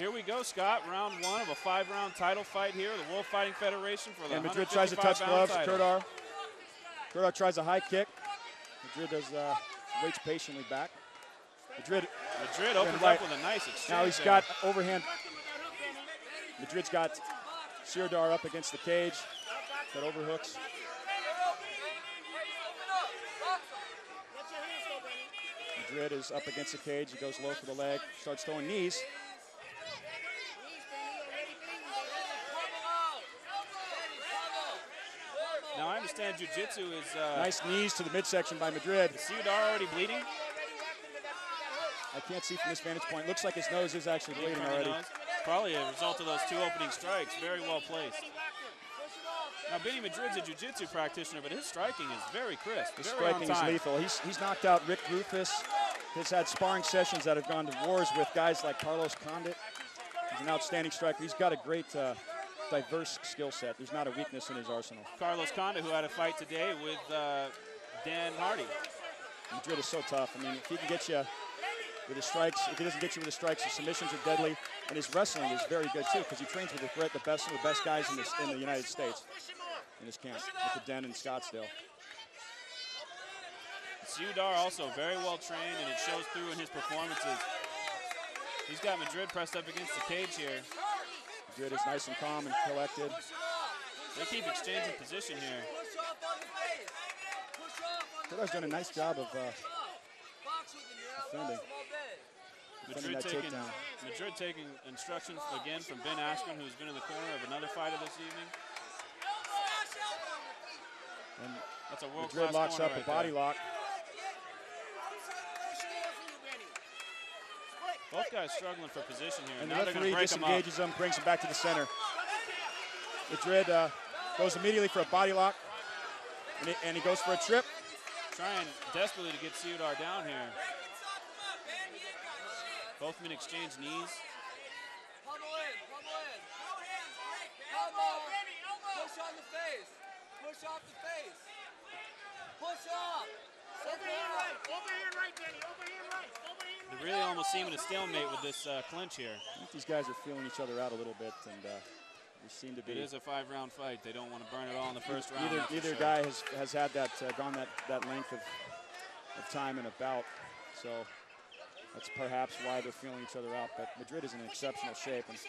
Here we go, Scott. Round 1 of a 5-round title fight here. The World Fighting Federation for the and Madrid tries to touch gloves. title. Ciurdar tries a high kick. Madrid waits patiently back. Madrid opens up with a nice exchange. Now he's got overhand. Madrid's got Ciurdar up against the cage. That overhooks. Madrid is up against the cage. He goes low for the leg. Starts throwing knees. Now I understand jiu-jitsu is... nice knees to the midsection by Madrid. Is Ciurdar already bleeding? I can't see from this vantage point. Looks like his nose is actually bleeding already. Probably a result of those 2 opening strikes. Very well placed. Now Benny Madrid's a jiu-jitsu practitioner, but his striking is very crisp. His striking is lethal. He's knocked out Rick Rufus. He's had sparring sessions that have gone to wars with guys like Carlos Condit. He's an outstanding striker. He's got a great diverse skill set. There's not a weakness in his arsenal. Carlos Condit, who had a fight today with Dan Hardy. Madrid is so tough. I mean, if he can get you with his strikes, if he doesn't get you with his strikes, his submissions are deadly. And his wrestling is very good too, because he trains with the best of the best guys in the United States in his camp, with the Den in Scottsdale. Ciurdar also very well trained, and it shows through in his performances. He's got Madrid pressed up against the cage here. Madrid is nice and calm and collected. They keep exchanging position here. Ciurdar's done a nice job of defending. Madrid taking instructions again from Ben Askren, who's been in the corner of another fighter this evening. And that's a world-class Madrid locks up right a body lock. Both guys struggling for position here. And now the referee disengages him, brings him back to the center. Madrid goes immediately for a body lock, and he goes for a trip. Trying desperately to get Ciurdar down here. Both men exchange knees. Pummel in. Push on the face. Push off the face. Push off. Overhand right, Benny. Overhand right. They're really almost seeming a stalemate with this clinch here. I think these guys are feeling each other out a little bit, and we seem to be. It is a 5-round fight. They don't want to burn it all in the first round. Neither guy has had that gone that length of time in a bout, so that's perhaps why they're feeling each other out. But Madrid is in exceptional shape, and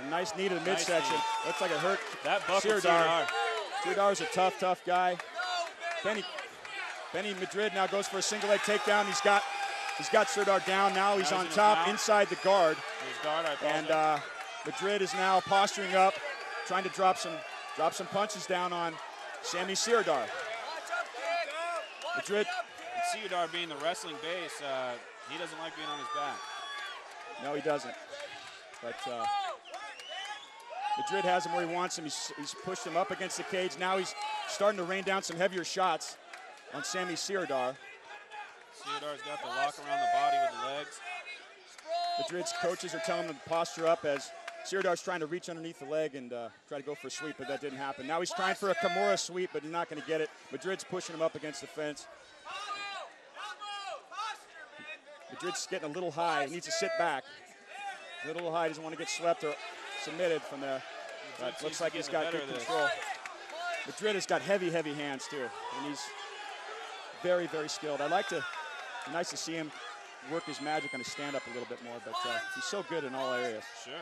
a nice knee to the midsection. Looks like it hurt. That buckled Ciurdar. Ciurdar's a tough guy. Benny Madrid now goes for a single leg takedown. He's got Ciurdar down. Now he's on top inside the guard. And Madrid is now posturing up, trying to drop some punches down on Sammy Ciurdar. Madrid. Ciurdar being the wrestling base, he doesn't like being on his back. No, he doesn't. But Madrid has him where he wants him. He's pushed him up against the cage. Now he's starting to rain down some heavier shots on Sammy Ciurdar. Ciurdar's got the lock around the body with the legs. Madrid's coaches are telling him to posture up as Ciurdar's trying to reach underneath the leg and try to go for a sweep, but that didn't happen. Now he's trying for a Kimura sweep, but he's not going to get it. Madrid's pushing him up against the fence. Madrid's getting a little high. He needs to sit back. A little high. Doesn't want to get swept or submitted from there. But looks like he's got good control. Madrid has got heavy hands too, and he's very skilled. Nice to see him work his magic on his stand-up a little bit more, but he's so good in all areas. Sure.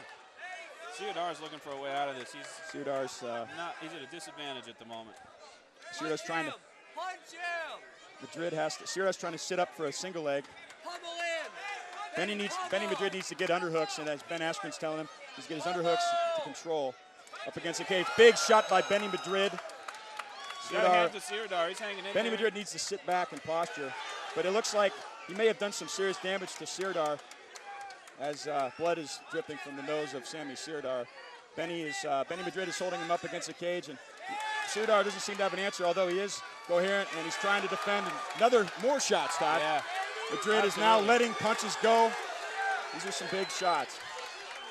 Ciurdar's looking for a way out of this. He's at a disadvantage at the moment. Ciurdar's trying to. Punch him. Ciurdar's trying to sit up for a single leg. Benny Madrid needs to get underhooks, and as Ben Askren's telling him, he's get his underhooks to control. Up against the cage. Big shot by Benny Madrid. Ciurdar, he's hanging in Benny there. Madrid needs to sit back and posture, but it looks like he may have done some serious damage to Ciurdar as blood is dripping from the nose of Sammy Ciurdar. Benny Madrid is holding him up against the cage, and Ciurdar doesn't seem to have an answer, although he is coherent, and he's trying to defend. More shots, Todd. Yeah. Madrid is now letting punches go. These are some big shots.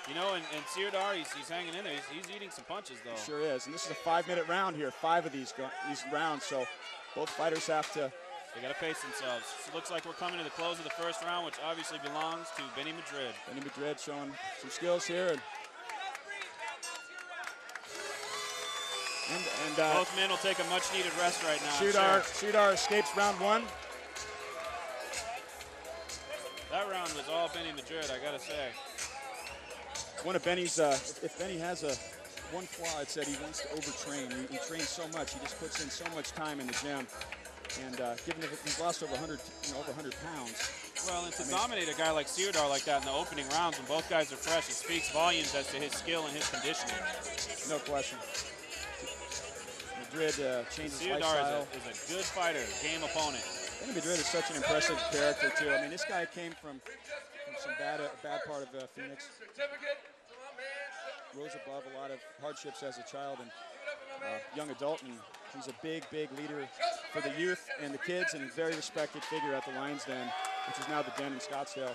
You know, and Ciurdar, he's hanging in there. He's eating some punches, though. He sure is, and this is a 5-minute round here, 5 of these rounds, so both fighters have to They got to pace themselves. So it looks like we're coming to the close of the first round, which obviously belongs to Benny Madrid. Benny Madrid showing some skills here. And both men will take a much-needed rest right now. Ciurdar escapes round 1. That round was all Benny Madrid, I got to say. One of Benny's, if Benny has one flaw, it's that he wants to overtrain. He trains so much. He just puts in so much time in the gym. And given that he's lost over 100, over 100 pounds. Well, and to dominate a guy like Ciurdar like that in the opening rounds when both guys are fresh, it speaks volumes as to his skill and his conditioning. No question. Madrid changes Ciurdar lifestyle. is a good fighter, game opponent. Benny Madrid is such an impressive character too. I mean, this guy came from some bad part of Phoenix. Rose above a lot of hardships as a child and young adult, and he's a big leader for the youth and the kids, and a very respected figure at the Lions Den, which is now the Den in Scottsdale.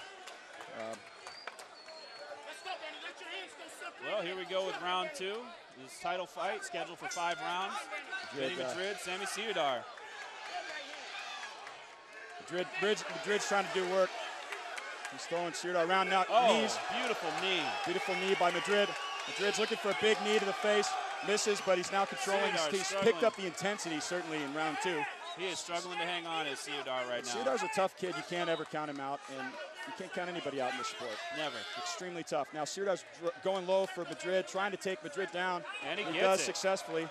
Well, here we go with round 2. This title fight scheduled for 5 rounds. Benny Madrid, Sammy Ciurdar. Madrid's trying to do work. He's throwing Ciurdar around now. Knees. Beautiful knee. Beautiful knee by Madrid. Madrid's looking for a big knee to the face. Misses, but he's now controlling. He's picked up the intensity, certainly, in round 2. He is struggling to hang on as Ciurdar right now. Ciurdar's a tough kid. You can't ever count him out, and you can't count anybody out in this sport. Never. Extremely tough. Now Ciurdar's going low for Madrid, trying to take Madrid down. And he does it. Successfully.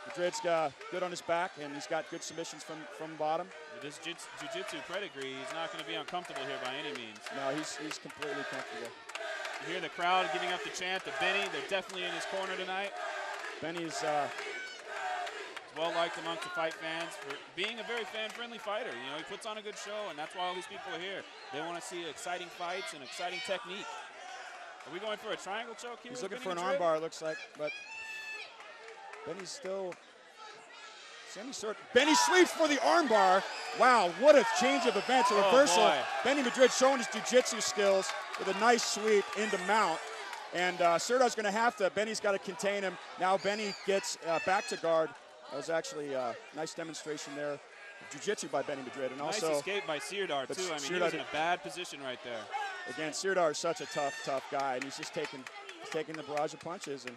Madrid's good on his back, and he's got good submissions from bottom. With his jiu-jitsu pedigree, he's not going to be uncomfortable here by any means. No, he's completely comfortable. You hear the crowd giving up the chant to Benny. They're definitely in his corner tonight. Benny's well-liked amongst the fight fans for being a very fan-friendly fighter. You know, he puts on a good show, and that's why all these people are here. They want to see exciting fights and exciting technique. Are we going for a triangle choke here? He's looking for an armbar, it looks like, but Benny's still. Sammy Ciurdar. Benny sweeps for the armbar. Wow, what a change of events, a reversal. Benny Madrid showing his jiu-jitsu skills with a nice sweep into mount. And Ciurdar's going to have to, Benny's got to contain him. Now Benny gets back to guard. That was actually a nice demonstration there. Jiu-jitsu by Benny Madrid. And nice also, escape by Ciurdar, too. I mean, he was in a bad position right there. Again, Ciurdar is such a tough guy, and he's just taking the barrage of punches. And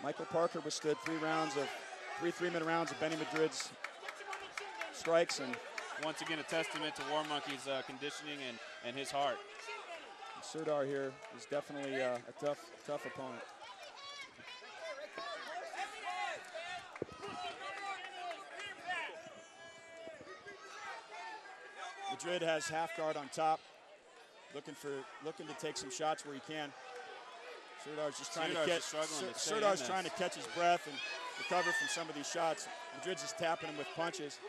Michael Parker withstood 3 3-minute rounds of Benny Madrid's strikes. And once again, a testament to War Monkey's conditioning and his heart. Ciurdar here is definitely a tough opponent. Madrid has half guard on top, looking to take some shots where he can. Ciurdar's just trying Ciurdar's trying to catch his breath and recover from some of these shots. Madrid's just tapping him with punches.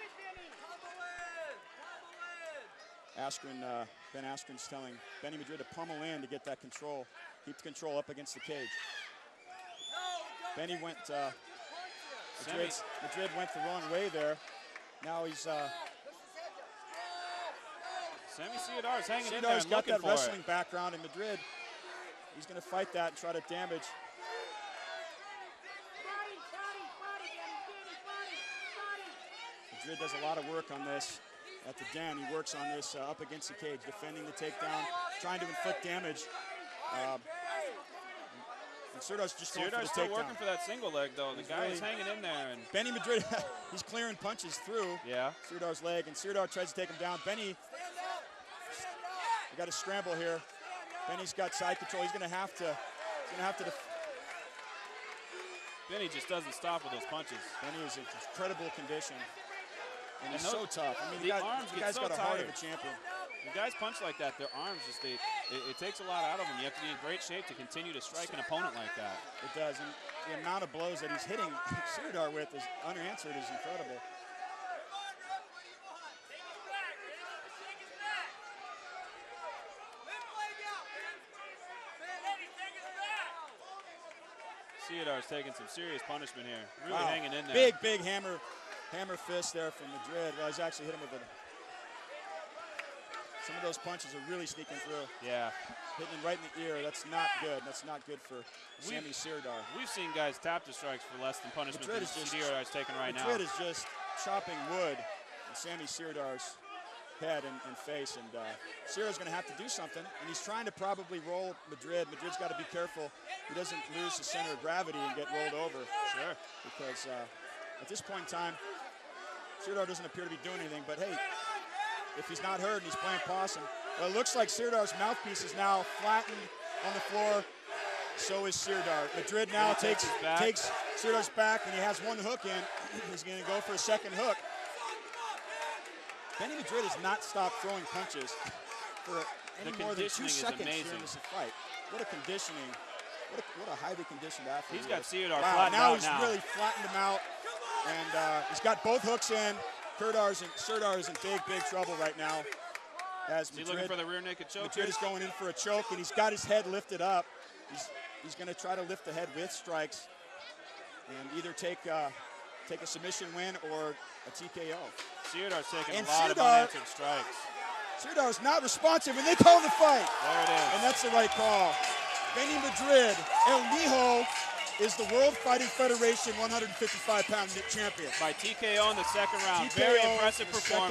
Ben Askren's telling Benny Madrid to pummel in to get that control, keep the control up against the cage. Benny went, Madrid went the wrong way there. Now he's, Sammy Ciurdar is hanging in there Ciurdar's and got that for wrestling it. background in Madrid. He's going to fight that and try to damage. Madrid does a lot of work on this at the Den. He works on this up against the cage, defending the takedown, trying to inflict damage. And Ciurdar's just going for the still takedown. working for that single leg, though. The guy is hanging in there. And Benny Madrid, he's clearing punches through Ciurdar's leg, and Ciurdar tries to take him down. Benny, we got a scramble here. Benny's got side control. He's going to have to. Benny just doesn't stop with those punches. Benny is in incredible condition, and he's those, so tough. I mean, the guy's got a heart of a champion. The guys punch like that, their arms just, it takes a lot out of them. You have to be in great shape to continue to strike an opponent like that. It does, and the amount of blows that he's hitting Ciurdar with is unanswered is incredible. Ciurdar's taking some serious punishment here. Really hanging in there. Big hammer fist there from Madrid. Well, he's actually hit him with some of those punches are really sneaking through. Yeah. Hitting him right in the ear. That's not good. That's not good for Sammy Ciurdar. We've seen guys tap the strikes for less than punishment than Ciurdar's taking right now. Madrid is just chopping wood in Sammy Ciurdar's head and face, and Ciurdar's going to have to do something, and he's trying to probably roll Madrid. Madrid's got to be careful he doesn't lose the center of gravity and get rolled over. Sure. Because at this point in time, Ciurdar doesn't appear to be doing anything, but hey, if he's not hurt and he's playing possum, well, it looks like Ciurdar's mouthpiece is now flattened on the floor. So is Ciurdar. Madrid now takes Ciurdar's back, and he has one hook in. He's going to go for a second hook. Benny Madrid has not stopped throwing punches for any more than 2 seconds during this fight. What a conditioning, what a highly conditioned athlete. He's got Ciurdar wow, flattened now out he's now. really flattened him out, and he's got both hooks in. Ciurdar is in big trouble right now. As Is he looking for the rear naked choke? Madrid is going in for a choke, and he's got his head lifted up. He's going to try to lift the head with strikes and either take a submission win or a TKO. Ciurdar's taking And a lot of Ciurdar- unanswered strikes. Ciurdar is not responsive, and they call the fight. There it is. And that's the right call. Benny Madrid, El Mijo, is the World Fighting Federation 155-pound champion. By TKO in the second round. TKO Very impressive in the second performance.